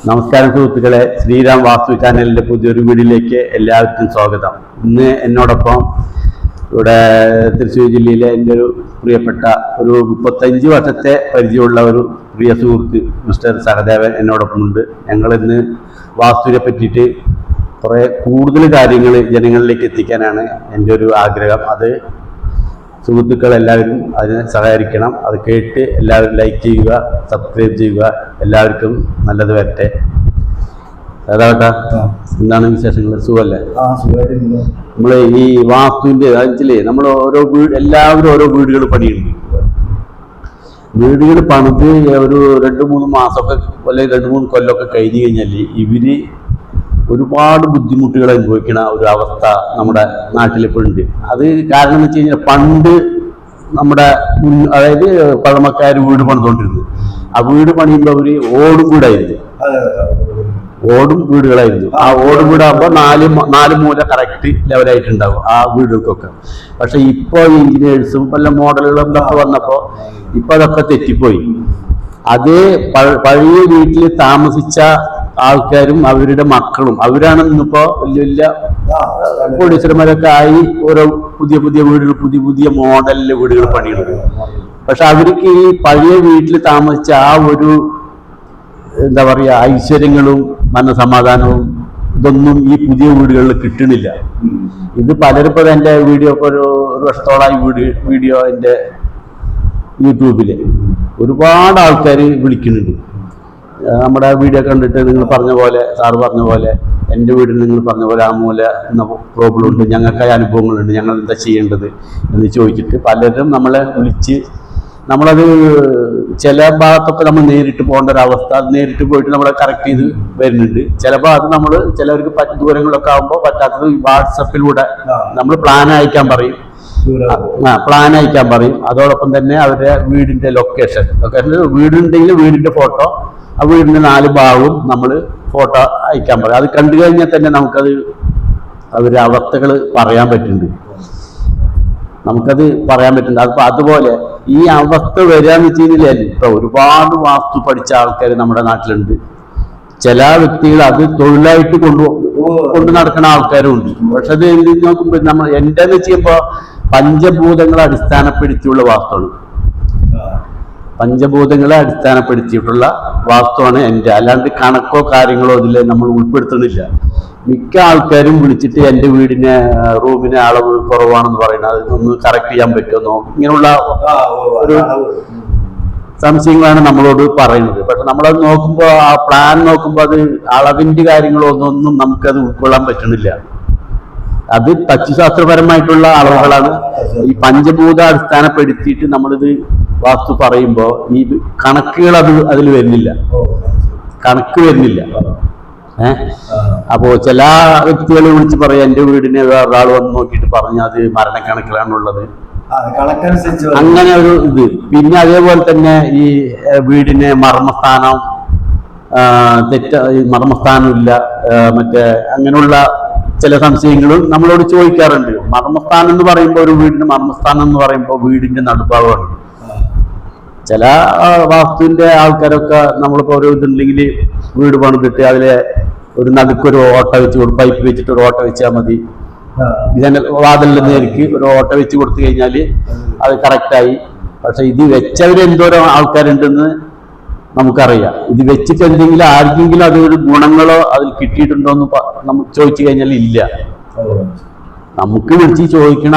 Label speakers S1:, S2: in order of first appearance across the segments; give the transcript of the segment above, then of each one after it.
S1: നമസ്കാരം സുഹൃത്തുക്കളെ, ശ്രീരാം വാസ്തു ചാനലിന്റെ പുതിയൊരു വീഡിയോയിലേക്ക് എല്ലാവർക്കും സ്വാഗതം. ഇന്ന് എന്നോടൊപ്പം ഇവിടെ തൃശ്ശൂർ ജില്ലയിലെ എൻ്റെ ഒരു പ്രിയപ്പെട്ട ഒരു 35 വർഷത്തെ പരിചയമുള്ള ഒരു പ്രിയ സുഹൃത്ത് മിസ്റ്റർ സഹദേവൻ എന്നോടൊപ്പം ഉണ്ട്. ഞങ്ങളിന്ന് വാസ്തുവിനെ പറ്റിയിട്ട് കുറേ കൂടുതൽ കാര്യങ്ങൾ ജനങ്ങളിലേക്ക് എത്തിക്കാനാണ് എൻ്റെ ഒരു ആഗ്രഹം. അത് സുഹൃത്തുക്കൾ എല്ലാവരും അതിനെ സഹകരിക്കണം. അത് കേട്ട് എല്ലാവരും ലൈക്ക് ചെയ്യുക, സബ്സ്ക്രൈബ് ചെയ്യുക. എല്ലാവർക്കും നല്ലത് വരട്ടെ. ഏതാവട്ടെ, എന്താണ് വിശേഷങ്ങൾ? സുഖമല്ലേ? നമ്മള് ഈ വാസ്തുവിന്റെ അതിലെ നമ്മൾ എല്ലാവരും ഓരോ വീടുകൾ പണിയുണ്ട്. വീടുകൾ പണിത് ഒരു 2-3 മാസമൊക്കെ അല്ലെങ്കിൽ 2-3 കൊല്ലമൊക്കെ കഴിഞ്ഞ് കഴിഞ്ഞാൽ ഇവര് ഒരുപാട് ബുദ്ധിമുട്ടുകൾ അനുഭവിക്കുന്ന ഒരു അവസ്ഥ നമ്മുടെ നാട്ടിലിപ്പോൾ ഉണ്ട്. അത് കാരണം എന്ന് വെച്ച് കഴിഞ്ഞാൽ പണ്ട് നമ്മുടെ അതായത് പഴമക്കാർ വീട് പണിതുകൊണ്ടിരുന്നത്, ആ വീട് പണിയുമ്പോൾ അവര് ഓടും വീടായിരുന്നു, ഓടും വീടുകളായിരുന്നു. ആ ഓടും വീടാകുമ്പോൾ നാല് മൂല കറക്റ്റ് ലെവലായിട്ടുണ്ടാവും ആ വീടുകൾക്കൊക്കെ. പക്ഷെ ഇപ്പോൾ എഞ്ചിനീയേഴ്സും വല്ല മോഡലുകളും ഇതൊക്കെ വന്നപ്പോൾ ഇപ്പൊ അതൊക്കെ തെറ്റിപ്പോയി. അതേ പഴയ വീട്ടിൽ താമസിച്ച ആൾക്കാരും അവരുടെ മക്കളും അവരാണ് ഇന്നിപ്പോ വലിയ വലിയ കോടീശ്വരന്മാരൊക്കെ ആയി ഓരോ പുതിയ പുതിയ വീടുകൾ, പുതിയ പുതിയ മോഡലിലെ വീടുകൾ പണിയുന്നത്. പക്ഷെ അവർക്ക് ഈ പഴയ വീട്ടിൽ താമസിച്ച ആ ഒരു എന്താ പറയാ ഐശ്വര്യങ്ങളും മനസമാധാനവും ഇതൊന്നും ഈ പുതിയ വീടുകളിൽ കിട്ടണില്ല. ഇത് പലരിപ്പോൾ എൻ്റെ വീഡിയോ ഇപ്പോൾ ഒരു വർഷത്തോളമായി വീഡിയോ എൻ്റെ യൂട്യൂബില് ഒരുപാട് ആൾക്കാർ വിളിക്കുന്നുണ്ട്. നമ്മുടെ വീഡിയോ കണ്ടിട്ട് നിങ്ങൾ പറഞ്ഞ പോലെ, സാറ് പറഞ്ഞ പോലെ, എൻ്റെ വീടിൽ നിങ്ങൾ പറഞ്ഞ പോലെ ആ മൂല എന്ന പ്രോബ്ലം ഉണ്ട്, ഞങ്ങൾക്ക് അനുഭവങ്ങളുണ്ട്, ഞങ്ങൾ എന്താ ചെയ്യേണ്ടത് എന്ന് ചോദിച്ചിട്ട് പലരും നമ്മളെ വിളിച്ച് നമ്മളത് ചില ഭാഗത്തൊക്കെ നമ്മൾ നേരിട്ട് പോകേണ്ട ഒരു അവസ്ഥ, അത് നേരിട്ട് പോയിട്ട് നമ്മളെ കറക്റ്റ് ചെയ്ത് വരുന്നുണ്ട്. ചിലപ്പോൾ അത് നമ്മൾ ചിലവർക്ക് ദൂരങ്ങളൊക്കെ ആകുമ്പോൾ പറ്റാത്തത് വാട്സപ്പിലൂടെ നമ്മൾ പ്ലാൻ അയക്കാൻ പറയും. അതോടൊപ്പം തന്നെ അവരുടെ വീടിന്റെ ലൊക്കേഷൻ വീടുണ്ടെങ്കിൽ വീടിന്റെ ഫോട്ടോ, ആ വീടിന്റെ 4 ഭാഗവും നമ്മൾ ഫോട്ടോ അയക്കാൻ പറയും. അത് കണ്ടു കഴിഞ്ഞാൽ തന്നെ നമുക്കത് അവരുടെ അവസ്ഥകൾ പറയാൻ പറ്റുന്നുണ്ട്, നമുക്കത് പറയാൻ പറ്റുന്നുണ്ട്. അപ്പൊ അതുപോലെ ഈ അവസ്ഥ വരികയെന്ന് വെച്ച് കഴിഞ്ഞാൽ ഇപ്പൊ ഒരുപാട് വാസ്തു പഠിച്ച ആൾക്കാർ നമ്മുടെ നാട്ടിലുണ്ട്. ചില വ്യക്തികൾ അത് തൊഴിലായിട്ട് കൊണ്ടു നടക്കുന്ന ആൾക്കാരും ഉണ്ട്. പക്ഷെ അത് എന്ത് നോക്കുമ്പോൾ എൻ്റെ എന്ന് ചെയ്യുമ്പോൾ പഞ്ചഭൂതങ്ങളെ അടിസ്ഥാനപ്പെടുത്തിയുള്ള വാസ്തുവാണ്. പഞ്ചഭൂതങ്ങളെ അടിസ്ഥാനപ്പെടുത്തിയിട്ടുള്ള വാസ്തുവാണ് എൻ്റെ. അല്ലാണ്ട് കണക്കോ കാര്യങ്ങളോ ഇതിൽ നമ്മൾ ഉൾപ്പെടുത്തുന്നില്ല. മിക്ക ആൾക്കാരും വിളിച്ചിട്ട് എൻ്റെ വീടിന് റൂമിന് അളവ് കുറവാണെന്ന് പറയുന്നത്, അതൊന്ന് കറക്റ്റ് ചെയ്യാൻ പറ്റുമെന്നോ ഇങ്ങനെയുള്ള ഒരു സംശയങ്ങളാണ് നമ്മളോട് പറയുന്നത്. പക്ഷെ നമ്മളത് നോക്കുമ്പോൾ ആ പ്ലാൻ നോക്കുമ്പോൾ അത് അളവിന്റെ കാര്യങ്ങളോ ഒന്നും നമുക്കത് ഉൾക്കൊള്ളാൻ പറ്റുന്നില്ല. അത് തച്ചുശാസ്ത്രപരമായിട്ടുള്ള അളവുകളാണ്. ഈ പഞ്ചഭൂത അടിസ്ഥാനപ്പെടുത്തിയിട്ട് നമ്മളിത് വാസ്തു പറയുമ്പോൾ ഈ കണക്കുകൾ അതിൽ വരുന്നില്ല, കണക്ക് വരുന്നില്ല. അപ്പോ ചില വ്യക്തികളെ വിളിച്ച് പറയാം എൻ്റെ വീടിനെ വേറൊരാൾ വന്ന് നോക്കിയിട്ട് പറഞ്ഞാൽ അത് മരണക്കണക്കിലാണുള്ളത്, അങ്ങനെ ഒരു ഇത്. പിന്നെ അതേപോലെ തന്നെ ഈ വീടിന് മർമ്മസ്ഥാനം മർമ്മസ്ഥാനമില്ല, മറ്റേ അങ്ങനെയുള്ള ചില സംശയങ്ങളും നമ്മളോട് ചോദിക്കാറുണ്ട്. മർമ്മസ്ഥാനം എന്ന് പറയുമ്പോൾ ഒരു വീടിന് മർമ്മസ്ഥാനം എന്ന് പറയുമ്പോൾ വീടിന്റെ നടുഭാഗമാണ്. ചില വാസ്തുവിന്റെ ആൾക്കാരൊക്കെ നമ്മളിപ്പോ ഒരു ഇതുണ്ടെങ്കിൽ വീട് പണിതിട്ട് അതിലെ ഒരു നടുക്കൊരു ഓട്ട വെച്ച് പൈപ്പ് വെച്ചിട്ട് ഒരു ഓട്ട വെച്ചാൽ മതി, ഇതിനെ വാതിലിന്റെ നേർക്ക് ഒരു ഓട്ട വെച്ച് കൊടുത്തു കഴിഞ്ഞാൽ അത് കറക്റ്റായി. പക്ഷെ ഇത് വെച്ചവര് എന്തോരം ആൾക്കാരുണ്ടെന്ന് നമുക്കറിയാം. ഇത് വെച്ചിട്ട് എന്തെങ്കിലും ആർക്കെങ്കിലും അതൊരു ഗുണങ്ങളോ അതിൽ കിട്ടിയിട്ടുണ്ടോ എന്ന് ചോദിച്ചു കഴിഞ്ഞാൽ ഇല്ല. നമുക്ക് വിളിച്ച് ചോദിക്കണ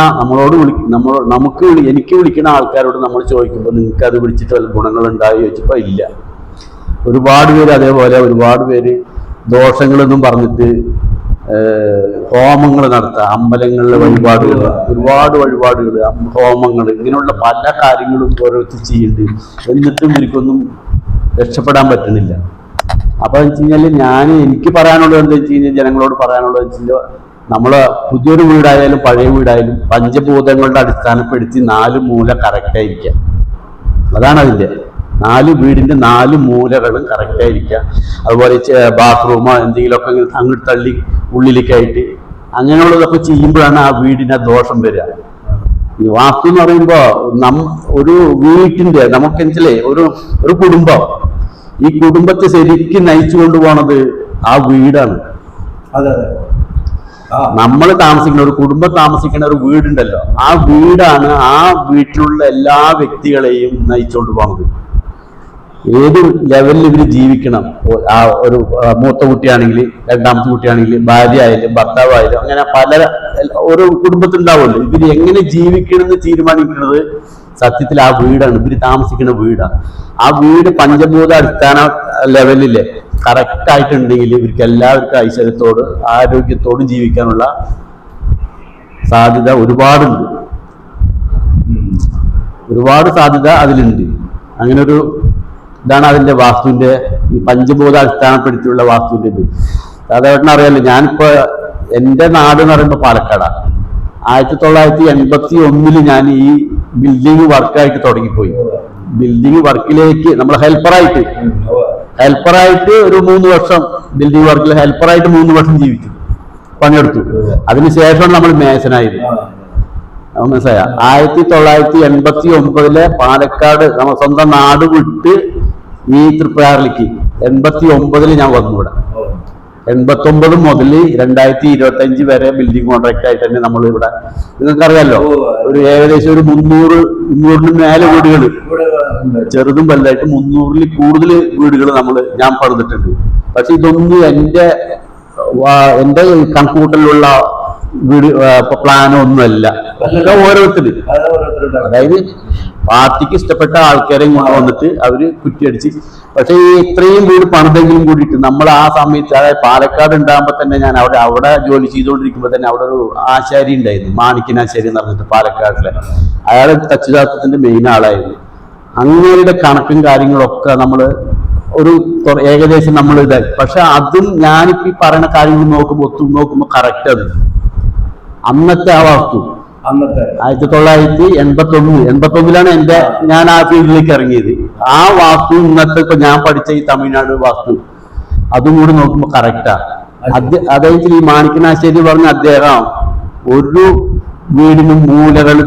S1: എനിക്ക് വിളിക്കുന്ന ആൾക്കാരോട് നമ്മൾ ചോദിക്കുമ്പോൾ നിങ്ങൾക്ക് അത് വിളിച്ചിട്ട് വല്ല ഗുണങ്ങൾ ഉണ്ടായി ചോദിച്ചപ്പോൾ ഇല്ല. ഒരുപാട് പേര് അതേപോലെ ഒരുപാട് പേര് ദോഷങ്ങളൊന്നും പറഞ്ഞിട്ട് ഹോമങ്ങൾ നടത്തുക, അമ്പലങ്ങളിലെ വഴിപാടുകൾ, ഒരുപാട് വഴിപാടുകൾ, ഹോമങ്ങൾ, ഇങ്ങനെയുള്ള പല കാര്യങ്ങളും ഓരോരുത്തർ ചെയ്യുന്നുണ്ട്. എന്നിട്ടും എനിക്കൊന്നും രക്ഷപ്പെടാൻ പറ്റുന്നില്ല. അപ്പൊ എന്ന് വെച്ച് കഴിഞ്ഞാൽ എനിക്ക് പറയാനുള്ളത് എന്താ വെച്ച് കഴിഞ്ഞാൽ, ജനങ്ങളോട് പറയാനുള്ളത് വെച്ച് കഴിഞ്ഞാൽ, നമ്മള് പുതിയൊരു വീടായാലും പഴയ വീടായാലും പഞ്ചഭൂതങ്ങളുടെ അടിസ്ഥാനപ്പെടുത്തി 4 മൂല കറക്റ്റായിരിക്കുക. അതാണ് അതിന്റെ വീടിന്റെ 4 മൂലകളും കറക്റ്റായിരിക്കുക. അതുപോലെ ബാത്റൂമോ എന്തെങ്കിലുമൊക്കെ അങ്ങോട്ട് തള്ളി ഉള്ളിലേക്കായിട്ട് അങ്ങനെയുള്ളതൊക്കെ ചെയ്യുമ്പോഴാണ് ആ വീടിന് ദോഷം വരിക. ഈ വാസ്തു എന്ന് പറയുമ്പോ ഒരു വീട്ടിന്റെ നമുക്കെങ്കിലേ ഒരു കുടുംബം ഈ കുടുംബത്തെ ശരിക്കും നയിച്ചു കൊണ്ടുപോണത് ആ വീടാണ്. നമ്മൾ താമസിക്കുന്ന ഒരു കുടുംബം താമസിക്കുന്ന ഒരു വീടുണ്ടല്ലോ, ആ വീടാണ് ആ വീട്ടിലുള്ള എല്ലാ വ്യക്തികളെയും നയിച്ചുകൊണ്ട് പോകുന്നത്. ഏത് ലെവലിൽ ഇവർ ജീവിക്കണം, ആ ഒരു മൂത്ത കുട്ടിയാണെങ്കിൽ, രണ്ടാമത്തെ കുട്ടിയാണെങ്കിൽ, ഭാര്യ ആയാലും ഭർത്താവായാലും, അങ്ങനെ പല ഒരു കുടുംബത്തിലുണ്ടാവുമല്ലോ. ഇവര് എങ്ങനെ ജീവിക്കണമെന്ന് തീരുമാനിക്കുന്നത് സത്യത്തിൽ ആ വീടാണ്, ഇവര് താമസിക്കുന്ന വീടാണ്. ആ വീട് പഞ്ചഭൂത അടിസ്ഥാന ലെവലില് കറക്റ്റ് ആയിട്ടുണ്ടെങ്കിൽ ഇവർക്ക് എല്ലാവർക്കും ഐശ്വര്യത്തോട് ആരോഗ്യത്തോടും ജീവിക്കാനുള്ള സാധ്യത ഒരുപാടുണ്ട്. ഒരുപാട് സാധ്യത അതിലുണ്ട്. അങ്ങനെ ഒരു ഇതാണ് അതിന്റെ വാസ്തുവിന്റെ, ഈ പഞ്ചഭൂത അടിസ്ഥാനപ്പെടുത്തിയുള്ള വാസ്തുവിന്റെ ഇത്. സാധാരണ അറിയാലോ, ഞാനിപ്പോ എന്റെ നാട് എന്ന് പറയുമ്പോൾ പാലക്കാടാണ്. 1981 ഞാൻ ഈ ബിൽഡിംഗ് വർക്കായിട്ട് തുടങ്ങിപ്പോയി. ബിൽഡിംഗ് വർക്കിലേക്ക് നമ്മൾ ഹെൽപ്പറായിട്ട് ഒരു 3 വർഷം ബിൽഡിംഗ് വർക്കിൽ ഹെൽപ്പറായിട്ട് 3 വർഷം ജീവിച്ചു, പണിയെടുത്തു. അതിനുശേഷമാണ് നമ്മൾ മേസനായത്. മനസ്സിലായ 1989 പാലക്കാട് നമ്മൾ സ്വന്തം നാട് വിട്ട് ഈ തൃപ്പയാറിലേക്ക് 89 ഞാൻ വന്നു ഇവിടെ. 89 മുതൽ 2025 വരെ ബിൽഡിംഗ് കോൺട്രാക്ട് ആയിട്ട് തന്നെ നമ്മൾ ഇവിടെ, നിങ്ങൾക്കറിയാലോ, ഒരു ഏകദേശം ഒരു 300-ന് മേലെ വീടുകൾ, ചെറുതും വലുതായിട്ട് 300-ൽ കൂടുതൽ വീടുകൾ ഞാൻ പണിതിട്ടുണ്ട്. പക്ഷെ ഇതൊന്നും എന്റെ കണക്കൂട്ടലിലുള്ള വീട് പ്ലാനോ ഒന്നുമല്ല. ഓരോരുത്തര്, അതായത് പാർട്ടിക്ക് ഇഷ്ടപ്പെട്ട ആൾക്കാരെയും കൊണ്ടുവന്നിട്ട് അവര് കുറ്റിയടിച്ച്. പക്ഷെ ഈ ഇത്രയും വീട് പണിതെങ്കിലും കൂടിയിട്ട് നമ്മൾ ആ സമയത്ത്, അതായത് പാലക്കാട് ഉണ്ടാകുമ്പോ തന്നെ ഞാൻ അവിടെ ജോലി ചെയ്തുകൊണ്ടിരിക്കുമ്പോ തന്നെ അവിടെ ഒരു ആശാരി ഉണ്ടായിരുന്നു, മാണിക്കനാശാരി എന്ന് പറഞ്ഞിട്ട് പാലക്കാട്ടിലെ. അയാൾ തച്ചുശാസ്ത്രത്തിന്റെ മെയിൻ ആളായിരുന്നു. അങ്ങനെയുടെ കണക്കും കാര്യങ്ങളൊക്കെ നമ്മള് ഒരു ഏകദേശം നമ്മൾ ഇതായി. പക്ഷെ അതും ഞാനിപ്പോ ഈ പറയുന്ന കാര്യങ്ങൾ നോക്കുമ്പോ കറക്റ്റ് അത് അന്നത്തെ ആ വാസ്തു 1981-ലാണ് ഞാൻ ആ ഫീൽഡിലേക്ക് ഇറങ്ങിയത്. ആ വാസ്തു ഇന്നത്തെ ഇപ്പൊ ഞാൻ പഠിച്ച ഈ തമിഴ്നാട് വാസ്തു അതും കൂടി നോക്കുമ്പോ കറക്റ്റാ. അതായത് ഈ മാണിക്കനാശേരി പറഞ്ഞ അദ്ദേഹം ഒരു വീടിനും മൂലകൾ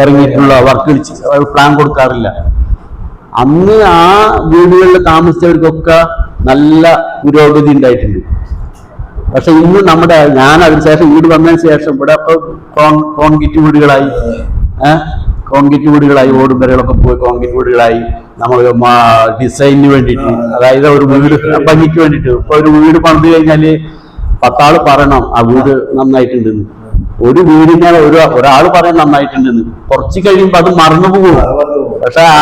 S1: ഇറങ്ങിയിട്ടുള്ള വർക്ക് പ്ലാൻ കൊടുക്കാറില്ല. അന്ന് ആ വീടുകളിൽ താമസിച്ചവർക്കൊക്കെ നല്ല പുരോഗതി ഉണ്ടായിട്ടുണ്ട്. പക്ഷെ ഇന്ന് ഞാൻ അതിനുശേഷം വീട് വന്നതിന് ശേഷം ഇവിടെ ഇപ്പൊ കോൺക്രീറ്റ് വീടുകളായി, ഓടുമ്പരകളൊക്കെ പോയി കോൺക്രീറ്റ് വീടുകളായി. നമ്മൾ ഡിസൈനിന് വേണ്ടിയിട്ട്, അതായത് ഒരു വീട് ഭംഗിക്ക് വേണ്ടിയിട്ട്. ഇപ്പൊ ഒരു വീട് പണിത് കഴിഞ്ഞാല് 10 ആള് പറയണം ആ വീട് നന്നായിട്ടുണ്ടെന്ന്. ഒരു വീടിനെ ഒരാൾ പറയാൻ നന്നായിട്ടുണ്ടെന്ന്, കുറച്ച് കഴിയുമ്പോ അത് മറന്നുപോകും. പക്ഷെ ആ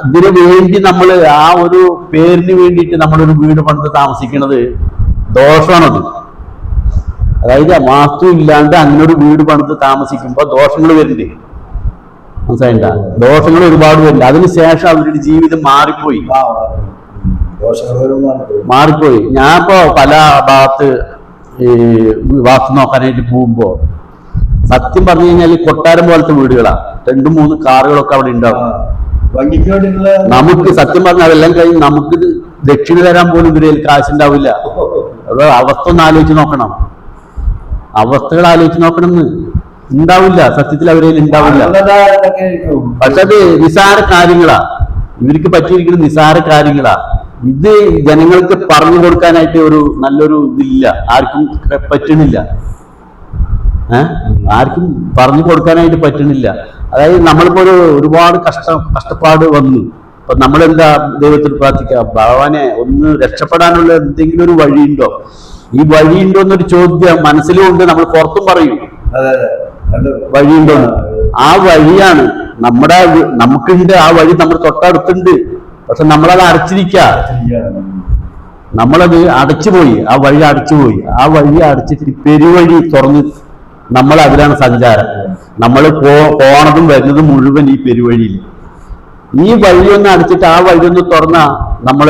S1: ഇതിന് വേണ്ടി നമ്മൾ ആ ഒരു പേരിന് വേണ്ടിയിട്ട് നമ്മളൊരു വീട് പണിത് താമസിക്കുന്നത് ദോഷമാണത്. അതായത് വാസ്തു ഇല്ലാണ്ട് അങ്ങനൊരു വീട് പണിത് താമസിക്കുമ്പോ ദോഷങ്ങൾ വരുന്നുണ്ട്. മനസ്സിലായില്ല? ദോഷങ്ങൾ ഒരുപാട് വരുന്നുണ്ട്. അതിനുശേഷം അവരുടെ ജീവിതം മാറിപ്പോയി. ഞാൻ ഇപ്പോ പല ഭാഗത്ത് ഈ വാസ്തു നോക്കാനായിട്ട് പോകുമ്പോ സത്യം പറഞ്ഞു കഴിഞ്ഞാൽ കൊട്ടാരം പോലത്തെ വീടുകളാ, 2-3 കാറുകളൊക്കെ അവിടെ ഉണ്ടാവും. നമുക്ക് സത്യം പറഞ്ഞാൽ അതെല്ലാം കഴിഞ്ഞ് നമുക്ക് ദക്ഷിണ തരാൻ പോലും ഇവരിൽ കാശുണ്ടാവില്ല. അത് അവസ്ഥ ഒന്ന് ആലോചിച്ച് നോക്കണം, അവസ്ഥകൾ ആലോചിച്ച് നോക്കണം. ഉണ്ടാവില്ല, സത്യത്തിൽ അവരിൽ ഉണ്ടാവില്ല. പക്ഷെ അത് നിസാര കാര്യങ്ങളാ, ഇവർക്ക് പറ്റിയിരിക്കുന്ന നിസാര കാര്യങ്ങളാ. ഇത് ജനങ്ങൾക്ക് പറഞ്ഞു കൊടുക്കാനായിട്ട് ഒരു നല്ലൊരു ഇതില്ല, ആർക്കും പറ്റണില്ല. ആർക്കും പറഞ്ഞു കൊടുക്കാനായിട്ട് പറ്റണില്ല. അതായത് നമ്മളിപ്പോ ഒരുപാട് കഷ്ടപ്പാട് വന്നു. അപ്പൊ നമ്മളെന്താ ദൈവത്തിൽ പ്രാർത്ഥിക്കുക, ഭഗവാനെ ഒന്ന് രക്ഷപ്പെടാനുള്ള എന്തെങ്കിലും ഒരു വഴിയുണ്ടോ? ഈ വഴിയുണ്ടോ എന്നൊരു ചോദ്യം മനസ്സിലുണ്ട്, നമ്മൾ പുറത്തും പറയും വഴിയുണ്ടോ. ആ വഴിയാണ് നമുക്കുണ്ട്, ആ വഴി നമ്മുടെ തൊട്ടടുത്തുണ്ട്. പക്ഷെ നമ്മളത് അടച്ചിരിക്ക, നമ്മളത് അടച്ചുപോയി, ആ വഴി അടച്ചുപോയി. ആ വഴി അടച്ചിട്ട് പെരുവഴി തുറന്ന് നമ്മൾ അതിലാണ് സഞ്ചാരം. നമ്മൾ പോണതും വരുന്നതും മുഴുവൻ ഈ പെരുവഴിയിൽ. ഈ വഴിയൊന്ന് അടച്ചിട്ട് ആ വഴിയൊന്ന് തുറന്ന നമ്മൾ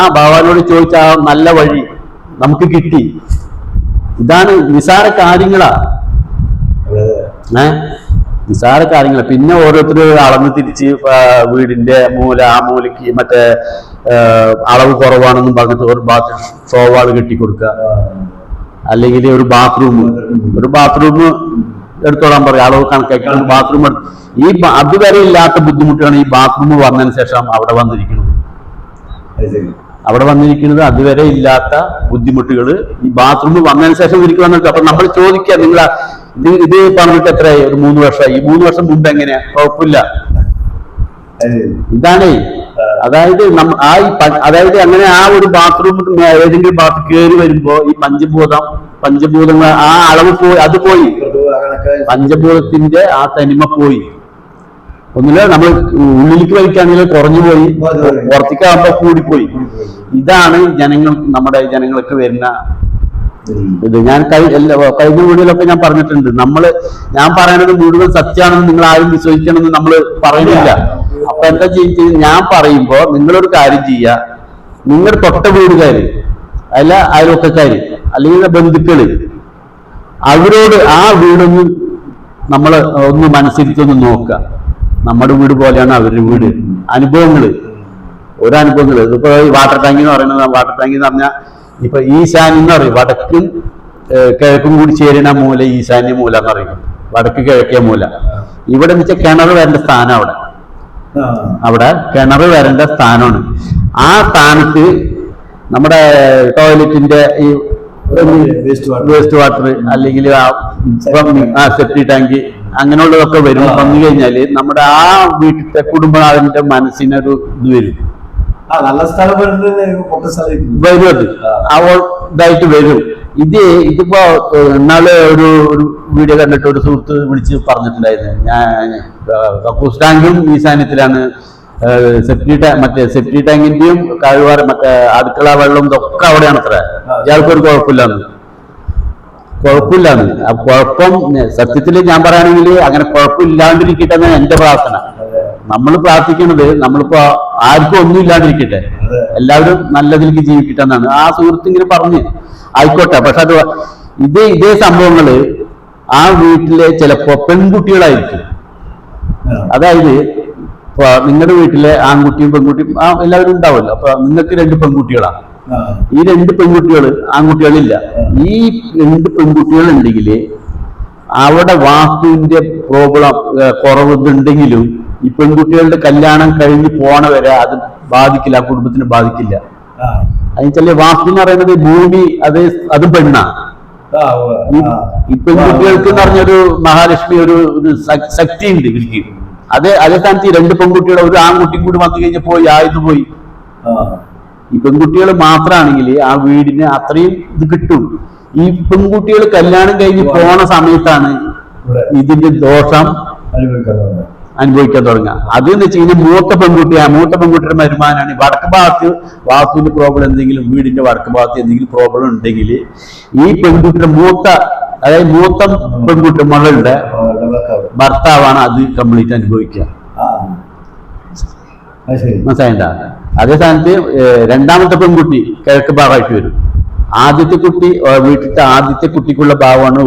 S1: ആ ഭഗവാനോട് ചോദിച്ച ആ നല്ല വഴി നമുക്ക് കിട്ടി. ഇതാണ് നിസാര കാര്യങ്ങളാ, നിസാര കാര്യങ്ങളാ. പിന്നെ ഓരോരുത്തർ അളന്ന് തിരിച്ച് വീടിന്റെ ആ മൂലയ്ക്ക് മറ്റേ അളവ് കുറവാണെന്നും പറഞ്ഞിട്ട് ഒരു സോവാള് കെട്ടിക്കൊടുക്കുക, അല്ലെങ്കിൽ ഒരു ബാത്റൂം എടുത്തോളാൻ പറയും, അളവ് കണക്കാക്കി ബാത്റൂം. അതുവരെ ഇല്ലാത്ത ബുദ്ധിമുട്ടാണ് ഈ ബാത്റൂം വന്നതിന് ശേഷം അവിടെ വന്നിരിക്കുന്നത്. അവിടെ വന്നിരിക്കുന്നത് അതുവരെ ഇല്ലാത്ത ബുദ്ധിമുട്ടുകൾ ഈ ബാത്റൂമിൽ വന്നതിന് ശേഷം ഇവർക്ക് വന്നിട്ട്. അപ്പൊ നമ്മൾ ചോദിക്കുക, നിങ്ങൾ ഇത് പറഞ്ഞിട്ട് എത്രയായി? ഒരു 3 വർഷമായി. ഈ 3 വർഷം മുമ്പ് എങ്ങനെയാ? കുഴപ്പമില്ല. ഇതാണേ, അതായത് അതായത് അങ്ങനെ ആ ഒരു ബാത്റൂമിൽ ഏതെങ്കിലും ബാത്ത് കയറി വരുമ്പോ ഈ പഞ്ചഭൂതങ്ങൾ ആ അളവ് പോയി, അത് പോയി, പഞ്ചഭൂതത്തിന്റെ ആ തനിമ പോയി. ഒന്നില്ല നമ്മൾ ഉള്ളിലേക്ക് വലിക്കുകയാണെങ്കിൽ കുറഞ്ഞു പോയി, പുറത്തേക്കാകുമ്പോ കൂടിപ്പോയി. ഇതാണ് നമ്മുടെ ജനങ്ങൾക്ക് വരുന്ന ഇത്. ഞാൻ കഴിഞ്ഞ വീഡിയോയിലൊക്കെ ഞാൻ പറഞ്ഞിട്ടുണ്ട്, ഞാൻ പറയുന്നത് മുഴുവൻ സത്യമാണെന്ന് നിങ്ങൾ ആരും വിശ്വസിക്കണമെന്ന് നമ്മൾ പറയുന്നില്ല. അപ്പൊ എന്താ ചെയ്യുന്നത്? ഞാൻ പറയുമ്പോ നിങ്ങളൊരു കാര്യം ചെയ്യുക, നിങ്ങളുടെ തൊട്ട വീടുകാര് അല്ല അയൽവക്കക്കാര് അല്ലെങ്കിൽ ബന്ധുക്കള്, അവരോട് ആ വീടൊന്ന് നമ്മള് ഒന്ന് മനസ്സിരുത്തൊന്ന് നോക്കുക. നമ്മുടെ വീട് പോലെയാണ് അവരുടെ വീട്. ഒരനുഭവങ്ങള് ഇതിപ്പോ ഈ വാട്ടർ ടാങ്ക് എന്ന് പറയുന്നത്, വാട്ടർ ടാങ്ക് എന്ന് പറഞ്ഞാൽ ഇപ്പൊ ഈശാന്യം എന്ന് പറയും, വടക്കും കിഴക്കും കൂടി ചേരുന്ന മൂല ഈശാന്യ മൂല എന്ന് പറയും, വടക്ക് കിഴക്കേ മൂല. ഇവിടെ എന്ന് വെച്ചാൽ കിണർ വരേണ്ട സ്ഥാനം, അവിടെ കിണർ വരേണ്ട സ്ഥാനമാണ്. ആ സ്ഥാനത്ത് നമ്മുടെ ടോയ്ലറ്റിന്റെ ഈ വേസ്റ്റ് വാട്ടർ അല്ലെങ്കിൽ സെപ്റ്റി ടാങ്ക് അങ്ങനെയുള്ളതൊക്കെ വരും. വന്നു കഴിഞ്ഞാല് നമ്മുടെ ആ വീട്ടിലത്തെ കുടുംബനാഥന്റെ മനസ്സിനൊരു ഇത് വരും, വരും. അത് ഇതായിട്ട് വരും. ഇതിപ്പോ ഇന്നാള് ഒരു വീഡിയോ കണ്ടിട്ട് ഒരു സുഹൃത്ത് വിളിച്ച് പറഞ്ഞിട്ടുണ്ടായിരുന്നു, ഞാൻ കക്കൂസ് ടാങ്കും ഈശാന്യത്തിലാണ്, സെപ്റ്റി ടാങ്കിന്റെയും കഴിവാറ് മറ്റേ അടുക്കള വെള്ളം ഇതൊക്കെ അവിടെയാണ് അത്ര. ഇയാൾക്കൊരു കുഴപ്പമില്ലാന്ന്. ആ കുഴപ്പം സത്യത്തില് ഞാൻ പറയുകയാണെങ്കിൽ അങ്ങനെ കുഴപ്പമില്ലാണ്ടിരിക്കട്ടെ എന്നാണ് എന്റെ പ്രാർത്ഥന. നമ്മൾ പ്രാർത്ഥിക്കുന്നത് നമ്മളിപ്പോ ആർക്കും ഒന്നും ഇല്ലാണ്ടിരിക്കട്ടെ, എല്ലാവരും നല്ലതിലേക്ക് ജീവിക്കട്ടെ എന്നാണ് ആ സുഹൃത്ത് ഇങ്ങനെ പറഞ്ഞ്. ആയിക്കോട്ടെ, പക്ഷെ ഇതേ സംഭവങ്ങള് ആ വീട്ടിലെ ചിലപ്പോ പെൺകുട്ടികളായിരിക്കും. അതായത് നിങ്ങളുടെ വീട്ടിലെ ആൺകുട്ടിയും പെൺകുട്ടിയും എല്ലാവരും ഉണ്ടാവുമല്ലോ. അപ്പൊ നിങ്ങൾക്ക് 2 പെൺകുട്ടികളാണ്. ഈ 2 പെൺകുട്ടികള് ആൺകുട്ടികളില്ല. ഈ 2 പെൺകുട്ടികൾ ഉണ്ടെങ്കിൽ അവിടെ വാസ്തുവിന്റെ പ്രോബ്ലം കുറവുണ്ടെങ്കിലും ഈ പെൺകുട്ടികളുടെ കല്യാണം കഴിഞ്ഞ് പോണ വരെ അത് ബാധിക്കില്ല, ആ കുടുംബത്തിന് ബാധിക്കില്ല. അതിന് വാസ്തു എന്ന് പറയുന്നത് ഭൂമി, അത് പെണ്ണാണ്. ഈ പെൺകുട്ടികൾക്ക് എന്ന് പറഞ്ഞൊരു മഹാലക്ഷ്മി ഒരു ശക്തി ഉണ്ട് ഇവർക്ക്. അതേ സ്ഥാനത്ത് ഈ 2 പെൺകുട്ടികളെ ഒരു ആൺകുട്ടിയും കൂടി വന്നു കഴിഞ്ഞാൽ പോയി. ഈ പെൺകുട്ടികൾ മാത്രമാണെങ്കിൽ ആ വീടിന് അത്രയും ഇത് കിട്ടും. ഈ പെൺകുട്ടികൾ കല്യാണം കഴിഞ്ഞ് പോണ സമയത്താണ് ഇതിന്റെ ദോഷം അനുഭവിക്കാൻ തുടങ്ങുക. അതെന്ന് വെച്ച് കഴിഞ്ഞാൽ മൂത്ത പെൺകുട്ടിയുടെ വരുമാനമാണ്. വടക്ക് ഭാഗത്ത് വാസ്തുവിന്റെ പ്രോബ്ലം എന്തെങ്കിലും, വീടിന്റെ വടക്ക് ഭാഗത്ത് എന്തെങ്കിലും പ്രോബ്ലം ഉണ്ടെങ്കിൽ ഈ പെൺകുട്ടിയുടെ മൂത്ത പെൺകുട്ടി മകളുടെ ഭർത്താവാണ് അത് കംപ്ലീറ്റ് അനുഭവിക്കുക. മനസ്സിലായില്ല? അതേ സ്ഥാനത്ത് രണ്ടാമത്തെ പെൺകുട്ടി കിഴക്ക് ഭാഗമായിട്ട് വരും. ആദ്യത്തെ കുട്ടി വീട്ടിലത്തെ ആദ്യത്തെ കുട്ടിക്കുള്ള ഭാഗമാണ്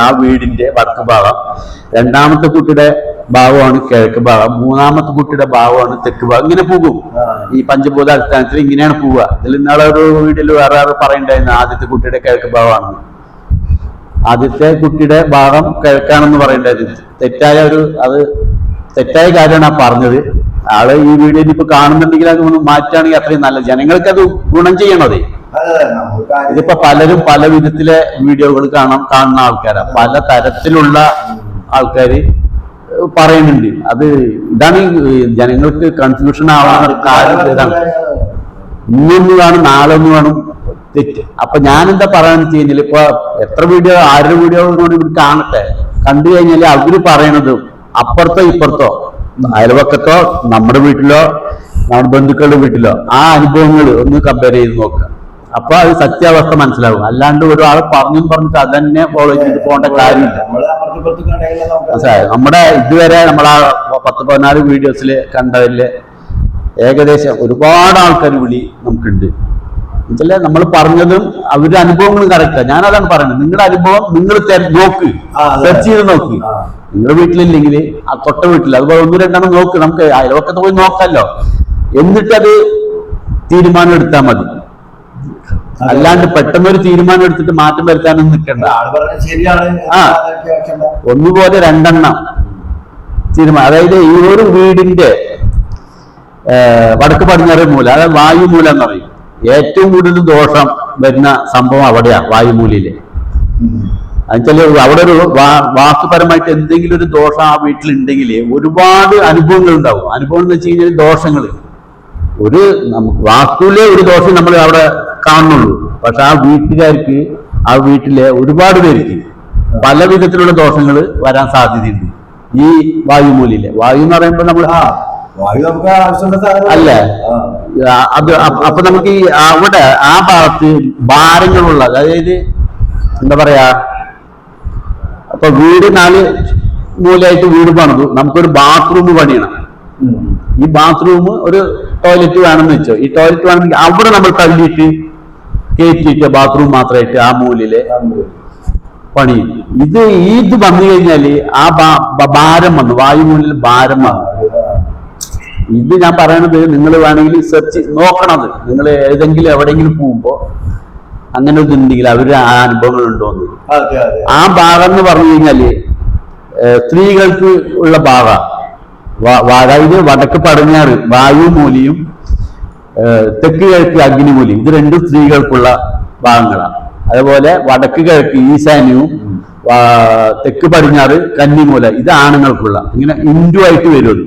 S1: ആ വീടിന്റെ വടക്ക് ഭാഗം. രണ്ടാമത്തെ കുട്ടിയുടെ ഭാഗമാണ് കിഴക്ക് ഭാഗം. മൂന്നാമത്തെ കുട്ടിയുടെ ഭാഗമാണ് തെക്ക് ഭാഗം. ഇങ്ങനെ പോകും. ഈ പഞ്ചഭൂത അടിസ്ഥാനത്തിൽ ഇങ്ങനെയാണ് പോവുക. ഇതിൽ ഇന്നാളെ ഒരു വീട്ടിൽ വേറെ പറയണ്ടായിരുന്നു ആദ്യത്തെ കുട്ടിയുടെ കിഴക്ക് ഭാഗമാണ്. ആദ്യത്തെ കുട്ടിയുടെ ഭാഗം കിഴക്കാണെന്ന് പറയണ്ടായിരുന്നു. തെറ്റായ കാര്യമാണ് ആ പറഞ്ഞത്. ആള് ഈ വീഡിയോയിൽ ഇപ്പൊ കാണുന്നുണ്ടെങ്കിൽ അത് മാറ്റുകയാണെങ്കിൽ അത്രയും നല്ല, ജനങ്ങൾക്ക് അത് ഗുണം ചെയ്യണതേ. ഇതിപ്പോ പലരും പല വിധത്തിലെ വീഡിയോകൾ കാണുന്ന ആൾക്കാരാ, പല തരത്തിലുള്ള ആൾക്കാര് പറയുന്നുണ്ട്. ഇതാണ് ജനങ്ങൾക്ക് കൺഫ്യൂഷൻ ആവാൻ കാര്യം. ഇതാണ് ഇന്നൊന്ന് കാണും നാളെ ഒന്ന് കാണും തെറ്റ്. അപ്പൊ ഞാനെന്താ പറയാന്ന് വെച്ച് കഴിഞ്ഞാൽ ഇപ്പൊ എത്ര വീഡിയോ 1000 വീഡിയോ കൊണ്ട് ഇവർ കാണട്ടെ, കണ്ടു കഴിഞ്ഞാല് അവര് പറയണത് അപ്പുറത്തോ ഇപ്പുറത്തോ അയൽവക്കത്തോ നമ്മുടെ വീട്ടിലോ നമ്മുടെ ബന്ധുക്കളുടെ വീട്ടിലോ ആ അനുഭവങ്ങൾ ഒന്ന് കമ്പയർ ചെയ്ത് നോക്കുക. അപ്പൊ അത് സത്യാവസ്ഥ മനസ്സിലാവും. അല്ലാണ്ട് ഒരാൾ പറഞ്ഞിട്ട് അത് തന്നെ ഫോളോ ചെയ്ത് പോകേണ്ട കാര്യമില്ല. നമ്മുടെ ഇതുവരെ നമ്മളാ 10-14 വീഡിയോസിൽ കണ്ടതില് ഏകദേശം ഒരുപാട് ആൾക്കാർ വിളി നമുക്കുണ്ട്. എന്നുവെച്ചാൽ നമ്മൾ പറഞ്ഞതും അവരുടെ അനുഭവങ്ങളും കറക്റ്റാ. ഞാനതാണ് പറയുന്നത്, നിങ്ങളുടെ അനുഭവം നിങ്ങൾ നോക്ക്, സെർച്ച് ചെയ്ത് നോക്ക്. നിങ്ങളുടെ വീട്ടിലില്ലെങ്കിൽ ആ തൊട്ട വീട്ടിൽ അതുപോലെ 1-2 നോക്ക്. നമുക്ക് അയൽവക്കത്ത് പോയി നോക്കാമല്ലോ. എന്നിട്ടത് തീരുമാനം എടുത്താൽ മതി. അല്ലാണ്ട് പെട്ടെന്നൊരു തീരുമാനം എടുത്തിട്ട് മാറ്റം വരുത്താനൊന്നും നിൽക്കണ്ട. ഒന്നുപോലെ 2 തീരുമാനം. അതായത് ഈ ഒരു വീടിന്റെ വടക്ക് പടിഞ്ഞാറ് മൂല, അതായത് വായുമൂല എന്ന് പറയും. ഏറ്റവും കൂടുതൽ ദോഷം വരുന്ന സംഭവം അവിടെയാ, വായുമൂലയില്. എന്നുവെച്ചാൽ അവിടെ ഒരു വാസ്തുപരമായിട്ട് എന്തെങ്കിലും ഒരു ദോഷം ആ വീട്ടിലുണ്ടെങ്കിൽ ഒരുപാട് അനുഭവങ്ങൾ ഉണ്ടാവും. അനുഭവം എന്ന് വെച്ച് കഴിഞ്ഞാൽ ദോഷങ്ങൾ. ഒരു വാസ്തുവിലെ ഒരു ദോഷം നമ്മൾ അവിടെ കാണുന്നുള്ളൂ, പക്ഷെ ആ വീട്ടുകാർക്ക്, ആ വീട്ടിലെ ഒരുപാട് പേർക്ക് പല വിധത്തിലുള്ള ദോഷങ്ങൾ വരാൻ സാധ്യതയുണ്ട് ഈ വായുമൂലയില്. വായു എന്ന് പറയുമ്പോൾ നമ്മൾ അല്ലേ, അത് അപ്പൊ നമുക്ക് ഈ അവിടെ ആ ഭാഗത്ത് ഭാരങ്ങളുള്ള, അതായത് എന്താ പറയാ, അപ്പൊ വീട് 4 മൂലയായിട്ട് വീട് പണിതു, നമുക്കൊരു ബാത്റൂം പണിയണം. ഈ ബാത്റൂം ഒരു ടോയ്ലറ്റ് വേണമെന്ന് വെച്ചോ, ഈ ടോയ്ലറ്റ് വേണമെങ്കിൽ അവിടെ നമ്മൾ തള്ളിയിട്ട് കയറ്റിയിട്ട് ബാത്റൂം മാത്രമായിട്ട് ആ മൂലയിലെ പണി. ഇത് വന്നു കഴിഞ്ഞാല് ആ ഭാരം വന്നു, വായുമൂലിൽ ഭാരം വന്നു. ഇത് ഞാൻ പറയണത് നിങ്ങൾ വേണമെങ്കിൽ സെർച്ച് നോക്കണത്. നിങ്ങൾ ഏതെങ്കിലും എവിടെയെങ്കിലും പോകുമ്പോ അങ്ങനെ ഇതുണ്ടെങ്കിൽ അവര് ആ അനുഭവങ്ങൾ ഉണ്ടോന്ന്. ആ ഭാഗം എന്ന് പറഞ്ഞു കഴിഞ്ഞാല് സ്ത്രീകൾക്ക് ഉള്ള ഭാഗം. അതായത് വടക്ക് പടിഞ്ഞാറ് വായുമൂലിയും തെക്ക് കിഴക്ക് അഗ്നിമൂലിയും, ഇത് രണ്ടും സ്ത്രീകൾക്കുള്ള ഭാഗങ്ങളാണ്. അതുപോലെ വടക്ക് കിഴക്ക് ഈശാന്യവും തെക്ക് പടിഞ്ഞാറ് കന്നിമൂല, ഇത് ആണുങ്ങൾക്കുള്ള. ഇങ്ങനെ ഇൻഡു ആയിട്ട് വരും.